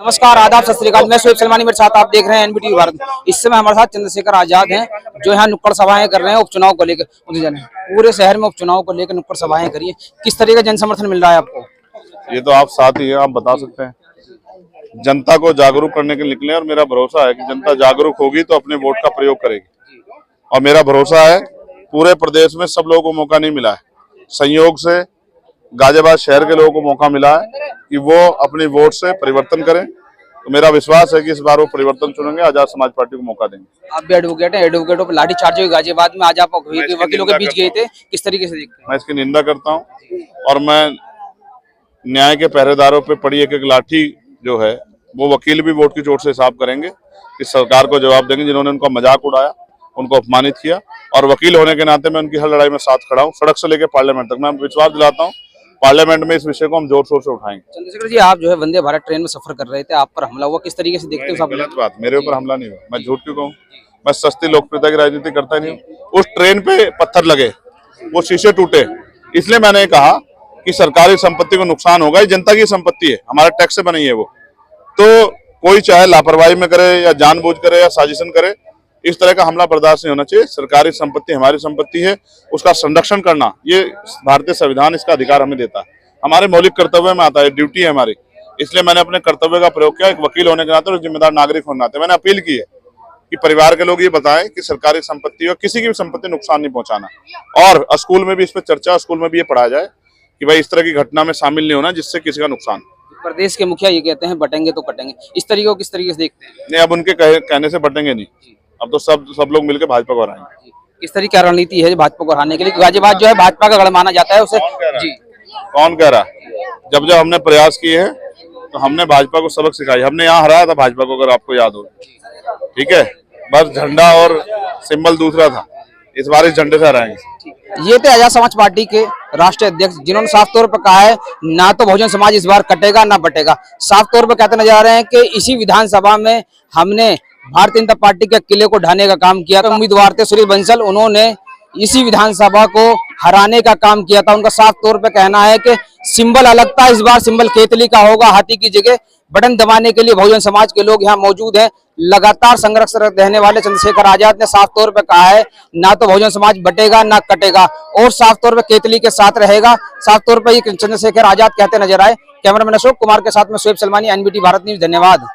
नमस्कार, आदाब, सत श्री अकाल। मैं शोएब सलमानी, मेरे साथ आप देख रहे हैं एनबीटी भारत। इस समय हमारे साथ चंद्रशेखर आजाद हैं, जो यहाँ नुक्कड़ सभाएं कर रहे हैं उपचुनाव को लेकर। पूरे शहर में उपचुनाव को लेकर नुक्कड़ सभाएं करिए, किस तरह का जन समर्थन मिल रहा है आपको? ये तो आप साथ ही है, आप बता सकते हैं। जनता को जागरूक करने के लिए निकले और मेरा भरोसा है कि जनता जागरूक होगी तो अपने वोट का प्रयोग करेगी। और मेरा भरोसा है पूरे प्रदेश में सब लोगों को मौका नहीं मिला है। संयोग से गाजियाबाद शहर के लोगों को मौका मिला है कि वो अपने वोट से परिवर्तन करें। तो मेरा विश्वास है कि इस बार वो परिवर्तन चुनेंगे, आजाद समाज पार्टी को मौका देंगे। आप भी एडवोकेट हैं, एडवोकेटों पर लाठीचार्ज हुई गाजियाबाद में, आज आप वकीलों के बीच गए थे, किस तरीके से देखते हैं? मैं इसकी निंदा करता हूँ और मैं न्याय के पहरेदारों पे पड़ी एक एक लाठी जो है वो वकील भी वोट की चोट से हिसाब करेंगे, इस सरकार को जवाब देंगे जिन्होंने उनका मजाक उड़ाया, उनको अपमानित किया। और वकील होने के नाते मैं उनकी हर लड़ाई में साथ खड़ा हूँ, सड़क से लेकर पार्लियामेंट तक। मैं विश्वास दिलाता हूँ पार्लियामेंट में इस विषय को हम जोर शोर से उठाएंगे। चंद्रशेखर जी, आप जो है वंदे भारत ट्रेन में सफर कर रहे थे, आप पर हमला हुआ, किस तरीके से देखते हो? गलत बात, मेरे ऊपर हमला नहीं हुआ, मैं झूठ क्यों कहूँ? मैं सस्ती लोकप्रियता की राजनीति करता ही नहीं हूँ। उस ट्रेन पे पत्थर लगे, वो शीशे टूटे, इसलिए मैंने कहा कि सरकारी संपत्ति को नुकसान होगा। ये जनता की संपत्ति है, हमारे टैक्स से बनी है वो। तो कोई चाहे लापरवाही में करे या जानबूझ करे या साजिशन करे, इस तरह का हमला बर्दाश्त नहीं होना चाहिए। सरकारी संपत्ति हमारी संपत्ति है, उसका संरक्षण करना ये भारतीय संविधान इसका अधिकार हमें देता है, हमारे मौलिक कर्तव्य में आता है, ड्यूटी है हमारी। इसलिए मैंने अपने कर्तव्य का प्रयोग किया, एक वकील होने के नाते और जिम्मेदार नागरिक होने के नाते। मैंने अपील की है कि परिवार के लोग ये बताएं कि सरकारी संपत्ति और किसी की भी संपत्ति नुकसान नहीं पहुंचाना। और स्कूल में भी इस पर चर्चा, स्कूल में भी ये पढ़ाया जाए कि भाई इस तरह की घटना में शामिल नहीं होना जिससे किसी का नुकसान। प्रदेश के मुखिया ये कहते हैं बटेंगे तो कटेंगे, इस तरीके को किस तरीके से देखते हैं? नहीं, अब उनके कहने से बटेंगे नहीं, अब तो सब लोग मिलकर भाजपा को हराएंगे। किस तरह की रणनीति है भाजपा को हराने के लिए? गाजियाबाद जो है भाजपा का गढ़ माना जाता है, उसे जी कौन कह रहा? जब हमने प्रयास किए हैं तो हमने भाजपा को सबक सिखाई। हमने यहाँ हराया था भाजपा को, अगर आपको याद हो, ठीक है। बस झंडा और सिंबल दूसरा था, इस बार इस झंडे से हराएंगे। ये थे आजाद समाज पार्टी के राष्ट्रीय अध्यक्ष, जिन्होंने साफ तौर पर कहा है ना तो बहुजन समाज इस बार कटेगा ना बटेगा। साफ तौर पर कहते नजर आ रहे हैं कि इसी विधानसभा में हमने भारतीय जनता पार्टी के किले को ढाने का काम किया। तो उम्मीदवार थे सुरेश बंसल, उन्होंने इसी विधानसभा को हराने का काम किया था। उनका साफ तौर पे कहना है कि सिंबल अलग था, इस बार सिंबल केतली का होगा, हाथी की जगह। बटन दबाने के लिए बहुजन समाज के लोग यहाँ मौजूद हैं। लगातार संघर्ष रहने वाले चंद्रशेखर आजाद ने साफ तौर पे कहा है ना तो बहुजन समाज बटेगा ना कटेगा, और साफ तौर पे केतली के साथ रहेगा। साफ तौर पे ये चंद्रशेखर आजाद कहते नजर आए। कैमरामैन अशोक कुमार के साथ में शोएब सलमानी, एनबीटी भारत न्यूज। धन्यवाद।